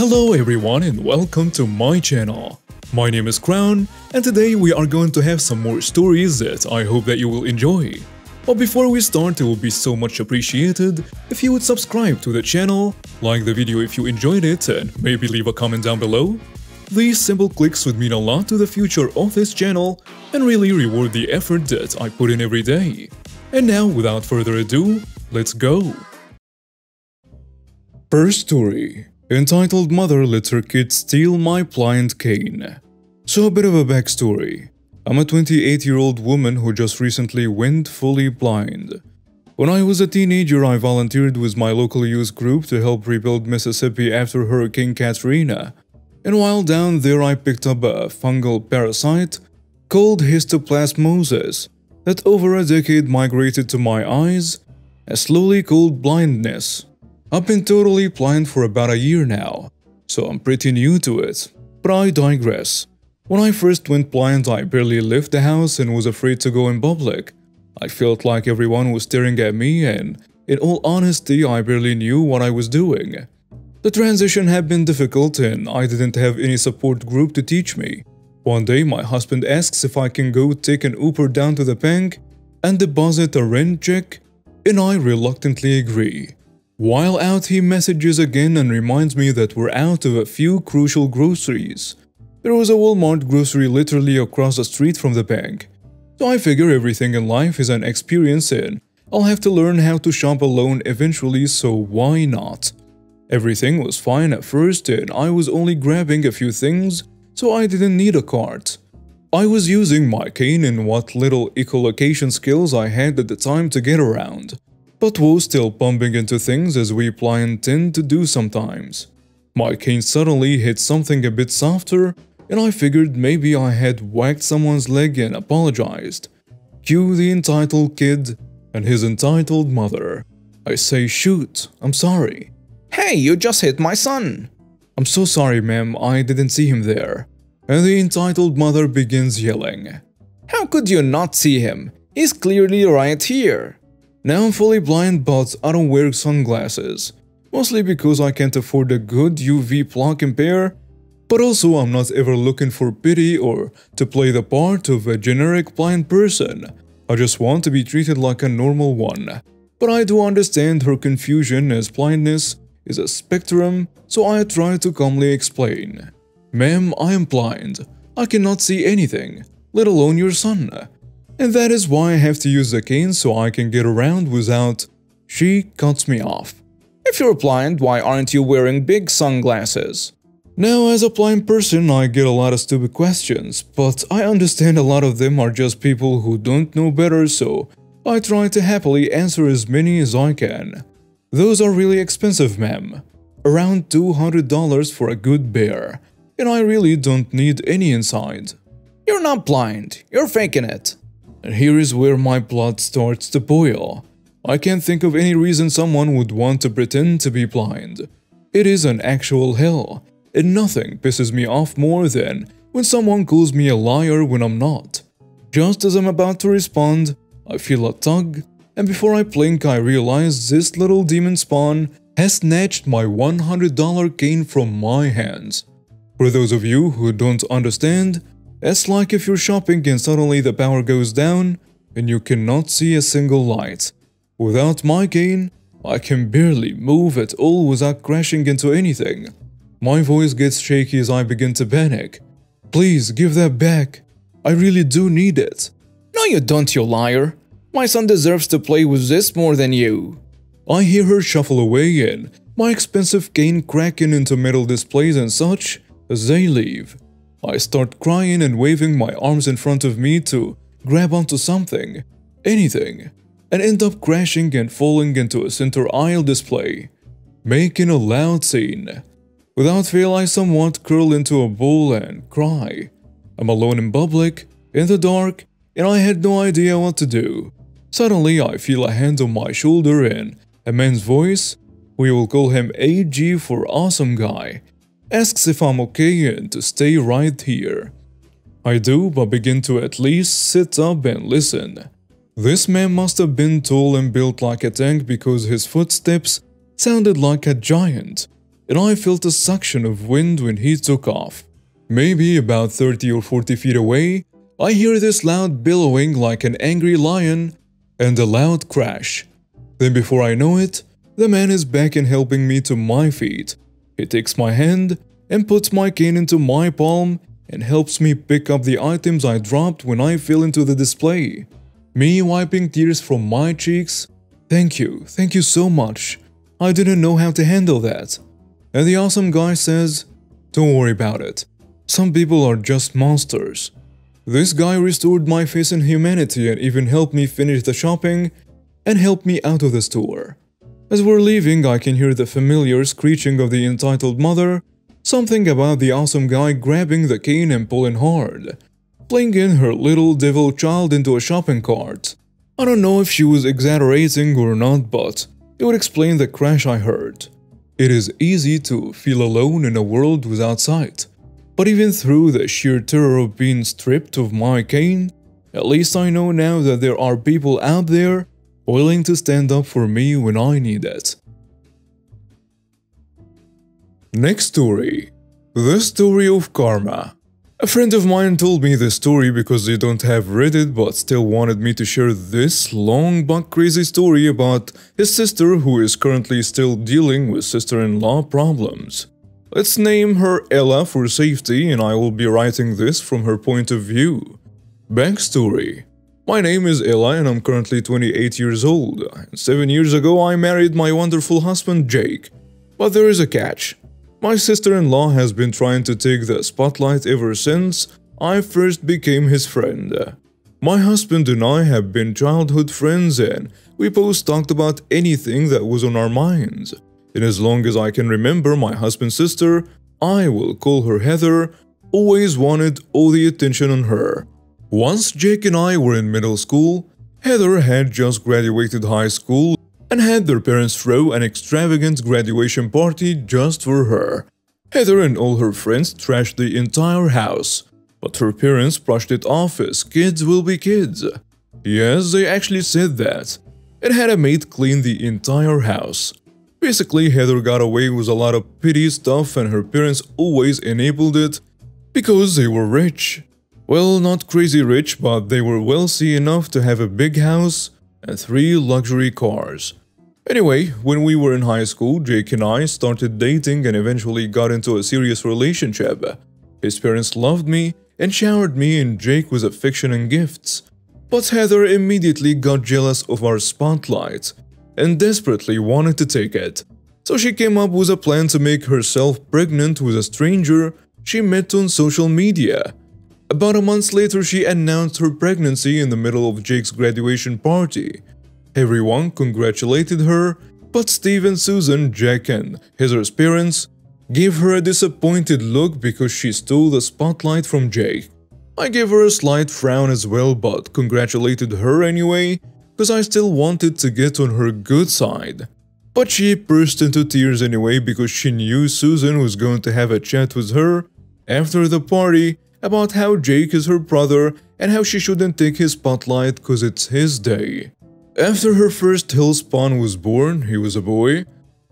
Hello everyone and welcome to my channel. My name is Crown and today we are going to have some more stories that I hope that you will enjoy. But before we start, it would be so much appreciated if you would subscribe to the channel, like the video if you enjoyed it, and maybe leave a comment down below. These simple clicks would mean a lot to the future of this channel and really reward the effort that I put in every day. And now, without further ado, let's go! First story, entitled Mother Let Her Kid Steal My Pliant Cane. So a bit of a backstory. I'm a 28-year-old woman who just recently went fully blind. When I was a teenager, I volunteered with my local youth group to help rebuild Mississippi after Hurricane Katrina. And while down there, I picked up a fungal parasite called histoplasmosis that over a decade migrated to my eyes and slowly called blindness. I've been totally blind for about a year now, so I'm pretty new to it. But I digress. When I first went blind, I barely left the house and was afraid to go in public. I felt like everyone was staring at me and, in all honesty, I barely knew what I was doing. The transition had been difficult and I didn't have any support group to teach me. One day, my husband asks if I can go take an Uber down to the bank and deposit a rent check, and I reluctantly agree. While out, he messages again and reminds me that we're out of a few crucial groceries. There was a Walmart grocery literally across the street from the bank. So I figure everything in life is an experience and I'll have to learn how to shop alone eventually, so why not? Everything was fine at first and I was only grabbing a few things, so I didn't need a cart. I was using my cane and what little echolocation skills I had at the time to get around, but was still bumping into things as we blind tend to do sometimes. My cane suddenly hit something a bit softer, and I figured maybe I had whacked someone's leg and apologized. Cue the entitled kid and his entitled mother. I say, shoot, I'm sorry. Hey, you just hit my son. I'm so sorry, ma'am, I didn't see him there. And the entitled mother begins yelling. How could you not see him? He's clearly right here. Now I'm fully blind, but I don't wear sunglasses. Mostly because I can't afford a good UV plug and pair, but also I'm not ever looking for pity or to play the part of a generic blind person. I just want to be treated like a normal one. But I do understand her confusion as blindness is a spectrum, so I try to calmly explain. Ma'am, I am blind. I cannot see anything, let alone your son. And that is why I have to use the cane so I can get around without… She cuts me off. If you're blind, why aren't you wearing big sunglasses? Now, as a blind person, I get a lot of stupid questions, but I understand a lot of them are just people who don't know better, so I try to happily answer as many as I can. Those are really expensive, ma'am. Around $200 for a good pair, and I really don't need any inside. You're not blind, you're faking it. And here is where my blood starts to boil. I can't think of any reason someone would want to pretend to be blind. It is an actual hell, and nothing pisses me off more than when someone calls me a liar when I'm not. Just as I'm about to respond, I feel a tug, and before I blink I realize this little demon spawn has snatched my $100 cane from my hands. For those of you who don't understand, it's like if you're shopping and suddenly the power goes down and you cannot see a single light. Without my cane, I can barely move at all without crashing into anything. My voice gets shaky as I begin to panic. Please give that back. I really do need it. No you don't, you liar. My son deserves to play with this more than you. I hear her shuffle away and my expensive cane cracking into metal displays and such as they leave. I start crying and waving my arms in front of me to grab onto something, anything, and end up crashing and falling into a center aisle display, making a loud scene. Without fail, I somewhat curl into a ball and cry. I'm alone in public, in the dark, and I had no idea what to do. Suddenly, I feel a hand on my shoulder and a man's voice, we will call him AG for awesome guy, asks if I'm okay and to stay right here. I do, but begin to at least sit up and listen. This man must have been tall and built like a tank because his footsteps sounded like a giant. and I felt a suction of wind when he took off. Maybe about 30 or 40 feet away, I hear this loud bellowing like an angry lion and a loud crash. Then before I know it, the man is back and helping me to my feet. He takes my hand and puts my cane into my palm and helps me pick up the items I dropped when I fell into the display. Me wiping tears from my cheeks. Thank you so much. I didn't know how to handle that. And the awesome guy says, don't worry about it. Some people are just monsters. This guy restored my faith in humanity and even helped me finish the shopping and helped me out of the store. As we're leaving, I can hear the familiar screeching of the entitled mother, something about the awesome guy grabbing the cane and pulling hard, flinging her little devil child into a shopping cart. I don't know if she was exaggerating or not, but it would explain the crash I heard. It is easy to feel alone in a world without sight, but even through the sheer terror of being stripped of my cane, at least I know now that there are people out there willing to stand up for me when I need it. Next story. The story of karma. A friend of mine told me this story because they don't have read it but still wanted me to share this long but crazy story about his sister who is currently still dealing with sister-in-law problems. Let's name her Ella for safety, and I will be writing this from her point of view. Backstory. My name is Ella and I'm currently 28 years old. 7 years ago I married my wonderful husband Jake. But there is a catch. My sister-in-law has been trying to take the spotlight ever since I first became his friend. My husband and I have been childhood friends and we both talked about anything that was on our minds. And as long as I can remember, my husband's sister, I will call her Heather, always wanted all the attention on her. Once Jake and I were in middle school, Heather had just graduated high school and had their parents throw an extravagant graduation party just for her. Heather and all her friends trashed the entire house, but her parents brushed it off as kids will be kids. Yes, they actually said that. It had a maid clean the entire house. Basically, Heather got away with a lot of petty stuff and her parents always enabled it because they were rich. Well, not crazy rich, but they were wealthy enough to have a big house and 3 luxury cars. Anyway, when we were in high school, Jake and I started dating and eventually got into a serious relationship. His parents loved me and showered me and Jake with affection and gifts. But Heather immediately got jealous of our spotlight and desperately wanted to take it. So she came up with a plan to make herself pregnant with a stranger she met on social media. About a month later, she announced her pregnancy in the middle of Jake's graduation party. Everyone congratulated her, but Steve and Susan, Jack and Heather's parents, gave her a disappointed look because she stole the spotlight from Jake. I gave her a slight frown as well, but congratulated her anyway, because I still wanted to get on her good side. But she burst into tears anyway because she knew Susan was going to have a chat with her after the party about how Jake is her brother and how she shouldn't take his spotlight because it's his day. After her first hellspawn was born, he was a boy,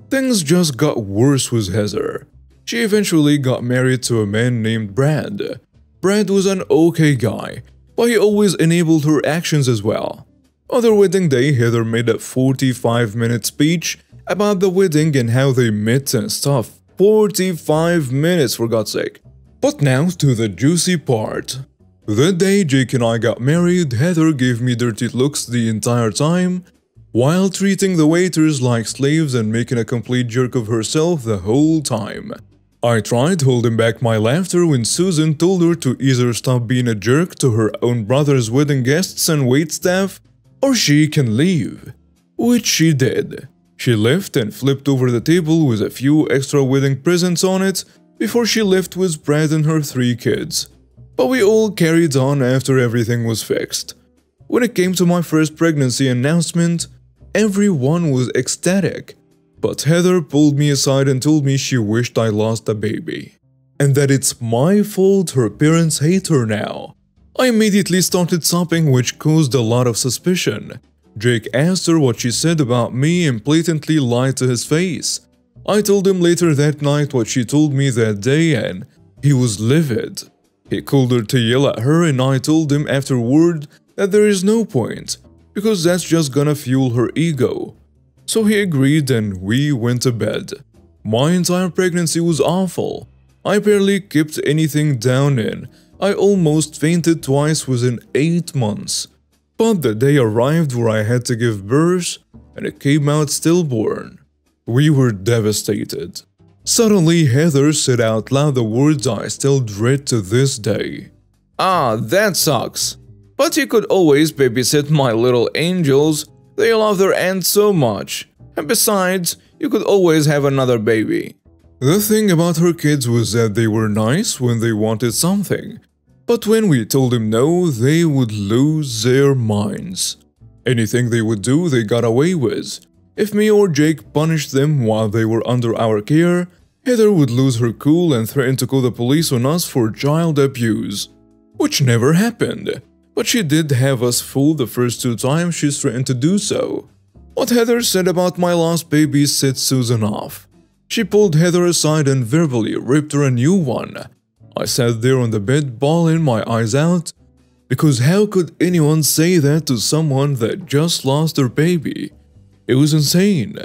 things just got worse with Heather. She eventually got married to a man named Brad. Brad was an okay guy, but he always enabled her actions as well. On their wedding day, Heather made a 45-minute speech about the wedding and how they met and stuff. 45 minutes, for God's sake. But now to the juicy part. The day Jake and I got married, Heather gave me dirty looks the entire time, while treating the waiters like slaves and making a complete jerk of herself the whole time. I tried holding back my laughter when Susan told her to either stop being a jerk to her own brother's wedding guests and waitstaff, or she can leave. Which she did. She left and flipped over the table with a few extra wedding presents on it before she left with Brad and her 3 kids. But we all carried on after everything was fixed. When it came to my first pregnancy announcement, everyone was ecstatic. But Heather pulled me aside and told me she wished I lost a baby, and that it's my fault her parents hate her now. I immediately started sobbing, which caused a lot of suspicion. Jake asked her what she said about me and blatantly lied to his face. I told him later that night what she told me that day and he was livid. He called her to yell at her and I told him afterward that there is no point because that's just gonna fuel her ego. So he agreed and we went to bed. My entire pregnancy was awful. I barely kept anything down and I almost fainted twice within 8 months. But the day arrived where I had to give birth and it came out stillborn. We were devastated. Suddenly, Heather said out loud the words I still dread to this day. Ah, that sucks. But you could always babysit my little angels. They love their aunt so much. And besides, you could always have another baby. The thing about her kids was that they were nice when they wanted something. But when we told them no, they would lose their minds. Anything they would do, they got away with. If me or Jake punished them while they were under our care, Heather would lose her cool and threaten to call the police on us for child abuse. Which never happened, but she did have us fooled the first 2 times she threatened to do so. What Heather said about my last baby set Susan off. She pulled Heather aside and verbally ripped her a new one. I sat there on the bed bawling my eyes out, because how could anyone say that to someone that just lost their baby? It was insane.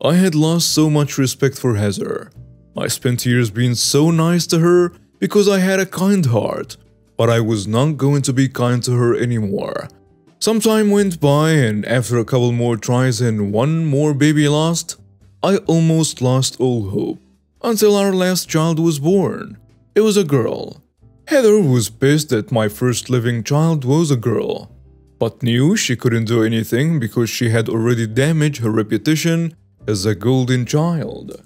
I had lost so much respect for Heather. I spent years being so nice to her because I had a kind heart, but I was not going to be kind to her anymore. Some time went by and after a couple more tries and 1 more baby lost, I almost lost all hope until our last child was born. It was a girl. Heather was pissed that my first living child was a girl, but knew she couldn't do anything because she had already damaged her reputation as a golden child.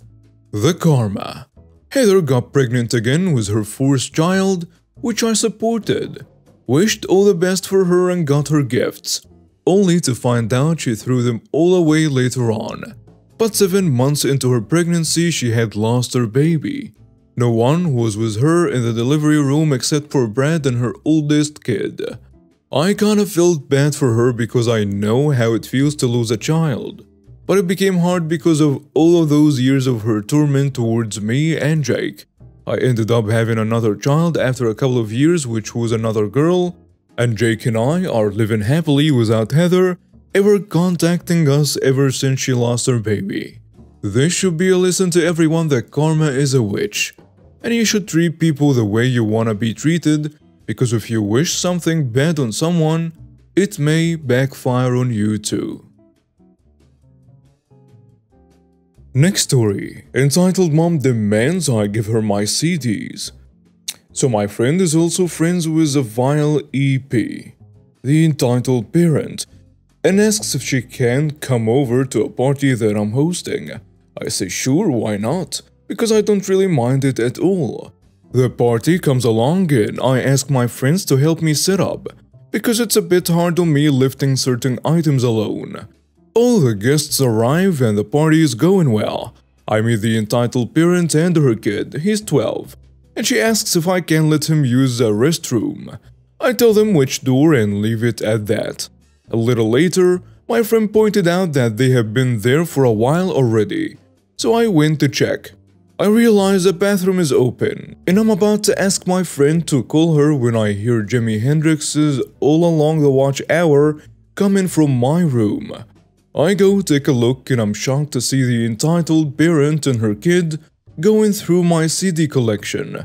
The karma. Heather got pregnant again with her 4th child, which I supported, wished all the best for her and got her gifts, only to find out she threw them all away later on. But 7 months into her pregnancy, she had lost her baby. No one was with her in the delivery room except for Brad and her oldest kid. I kinda felt bad for her because I know how it feels to lose a child. But it became hard because of all of those years of her torment towards me and Jake. I ended up having another child after a couple of years, which was another girl, and Jake and I are living happily without Heather ever contacting us ever since she lost her baby. This should be a lesson to everyone that karma is a witch, and you should treat people the way you wanna be treated, because if you wish something bad on someone, it may backfire on you too. Next story, entitled Mom Demands I Give Her My CDs. So my friend is also friends with a vile EP, the entitled parent, and asks if she can come over to a party that I'm hosting. I say sure, why not, because I don't really mind it at all. The party comes along and I ask my friends to help me set up, because it's a bit hard on me lifting certain items alone. All the guests arrive and the party is going well. I meet the entitled parent and her kid, he's 12, and she asks if I can let him use the restroom. I tell them which door and leave it at that. A little later, my friend pointed out that they have been there for a while already, so I went to check. I realize the bathroom is open, and I'm about to ask my friend to call her when I hear Jimi Hendrix's All Along the Watch Hour coming from my room. I go take a look and I'm shocked to see the entitled parent and her kid going through my CD collection.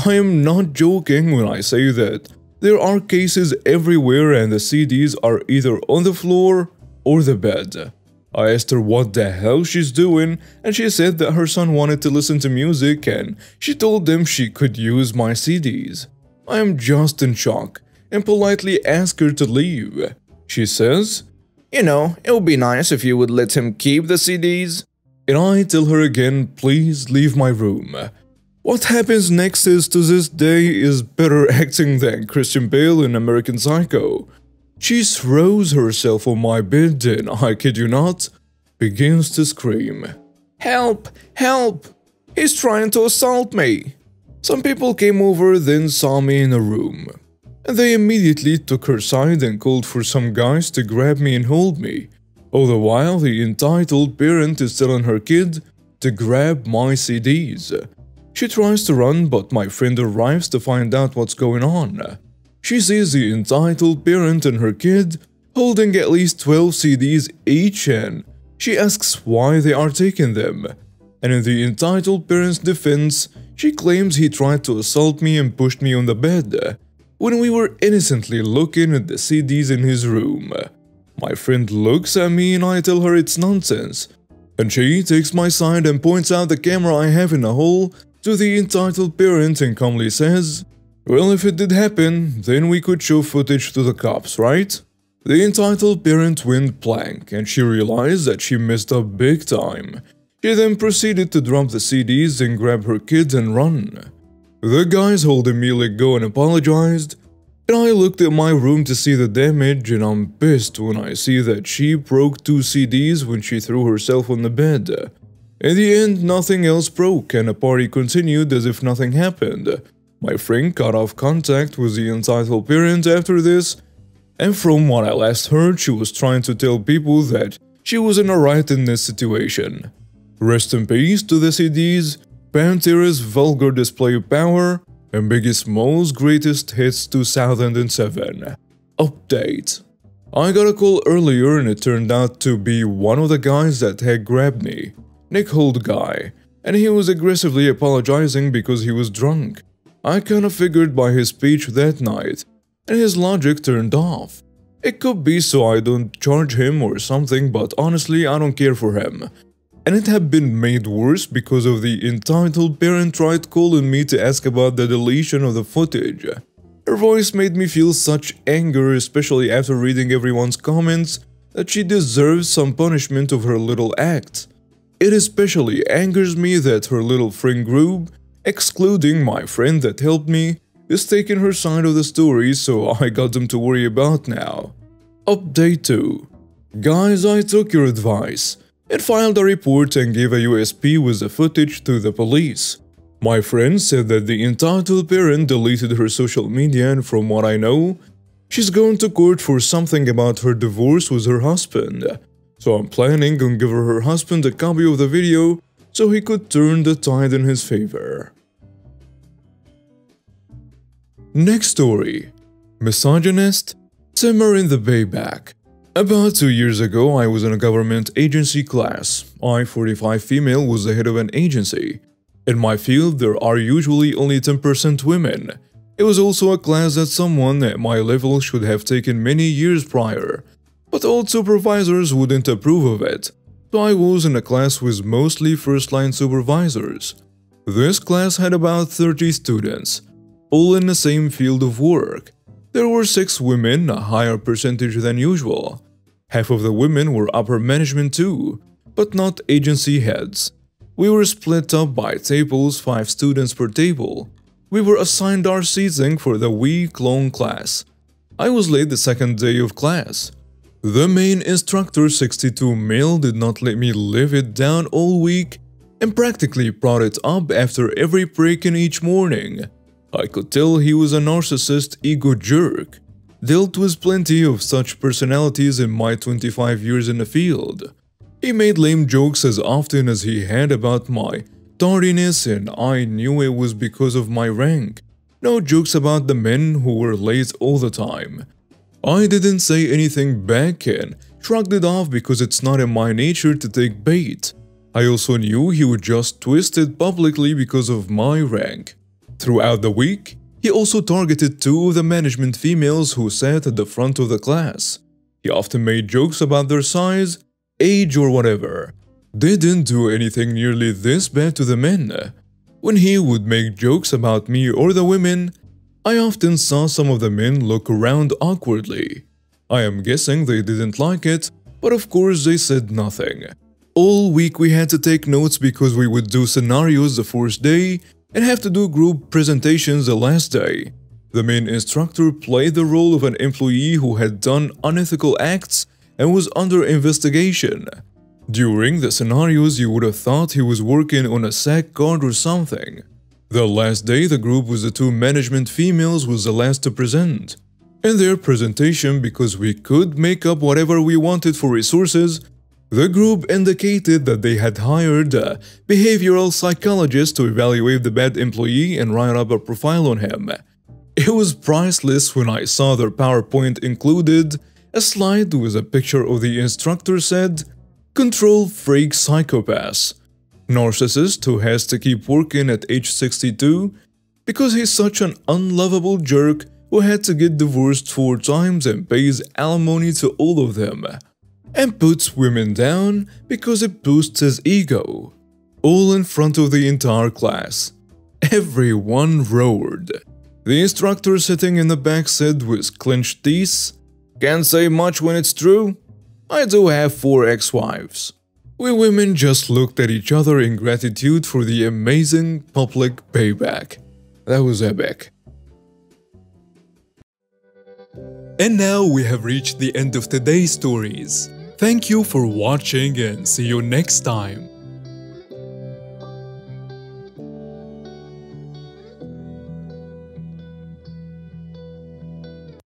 I am not joking when I say that there are cases everywhere and the CDs are either on the floor or the bed. I asked her what the hell she's doing and she said that her son wanted to listen to music and she told them she could use my CDs. I am just in shock and politely ask her to leave. She says, You know, it would be nice if you would let him keep the CDs. And I tell her again, please leave my room. What happens next is to this day is better acting than Christian Bale in American Psycho. She throws herself on my bed and, I kid you not, begins to scream. Help! Help! He's trying to assault me! Some people came over then saw me in a room. They immediately took her side and called for some guys to grab me and hold me. All the while, the entitled parent is telling her kid to grab my CDs. She tries to run, but my friend arrives to find out what's going on. She sees the entitled parent and her kid holding at least 12 CDs each, and she asks why they are taking them. And in the entitled parent's defense, she claims he tried to assault me and pushed me on the bed when we were innocently looking at the CDs in his room. My friend looks at me and I tell her it's nonsense, and she takes my side and points out the camera I have in the hall to the entitled parent and calmly says, "Well, if it did happen, then we could show footage to the cops, right?" The entitled parent went blank and she realized that she messed up big time. She then proceeded to drop the CDs and grab her kids and run. The guys holding me let go and apologized, and I looked at my room to see the damage, and I'm pissed when I see that she broke 2 CDs when she threw herself on the bed. In the end, nothing else broke and the party continued as if nothing happened. My friend cut off contact with the entitled parent after this, and from what I last heard, she was trying to tell people that she was in a right in this situation. Rest in peace to the CDs, Pantera's vulgar display of power, and Biggie Smalls' greatest hits 2007. Update. I got a call earlier and it turned out to be one of the guys that had grabbed me, Nick Holt guy, and he was aggressively apologizing because he was drunk. I kinda figured by his speech that night, and his logic turned off. It could be so I don't charge him or something, but honestly I don't care for him. And it had been made worse because of the entitled parent tried calling me to ask about the deletion of the footage. Her voice made me feel such anger, especially after reading everyone's comments, that she deserves some punishment of her little act. It especially angers me that her little friend group, excluding my friend that helped me, is taking her side of the story, so I got them to worry about now. Update 2. Guys, I took your advice and filed a report and gave a USP with the footage to the police. My friend said that the entitled parent deleted her social media, and from what I know, she's going to court for something about her divorce with her husband. So I'm planning on giving her husband a copy of the video so he could turn the tide in his favor. Next story. Misogynist? Simmer in the Bayback. About 2 years ago, I was in a government agency class. I, 45 female, was the head of an agency. In my field, there are usually only 10% women. It was also a class that someone at my level should have taken many years prior, but old supervisors wouldn't approve of it, so I was in a class with mostly first-line supervisors. This class had about 30 students, all in the same field of work. There were 6 women, a higher percentage than usual. Half of the women were upper management too, but not agency heads. We were split up by tables, 5 students per table. We were assigned our seating for the week-long class. I was late the second day of class. The main instructor, 62 male, did not let me live it down all week and practically brought it up after every break-in each morning. I could tell he was a narcissist ego jerk. Dealt with plenty of such personalities in my 25 years in the field. He made lame jokes as often as he had about my tardiness, and I knew it was because of my rank. No jokes about the men who were late all the time. I didn't say anything back and shrugged it off because it's not in my nature to take bait. I also knew he would just twist it publicly because of my rank. Throughout the week, he also targeted 2 of the management females who sat at the front of the class. He often made jokes about their size, age or whatever. Didn't do anything nearly this bad to the men. When he would make jokes about me or the women, I often saw some of the men look around awkwardly. I am guessing they didn't like it, but of course they said nothing. All week we had to take notes because we would do scenarios the first day and have to do group presentations the last day. The main instructor played the role of an employee who had done unethical acts and was under investigation. During the scenarios, you would have thought he was working on a SAC card or something. The last day, the group with the 2 management females was the last to present. In their presentation, because we could make up whatever we wanted for resources, The group indicated that they had hired a behavioral psychologist to evaluate the bad employee and write up a profile on him. It was priceless when I saw their PowerPoint included a slide with a picture of the instructor said, "Control freak psychopath. Narcissist who has to keep working at age 62 because he's such an unlovable jerk who had to get divorced 4 times and pays alimony to all of them. And puts women down because it boosts his ego." All in front of the entire class. Everyone roared. The instructor sitting in the back said with clenched teeth, "Can't say much when it's true. I do have 4 ex-wives." We women just looked at each other in gratitude for the amazing public payback. That was epic. And now we have reached the end of today's stories. Thank you for watching and see you next time.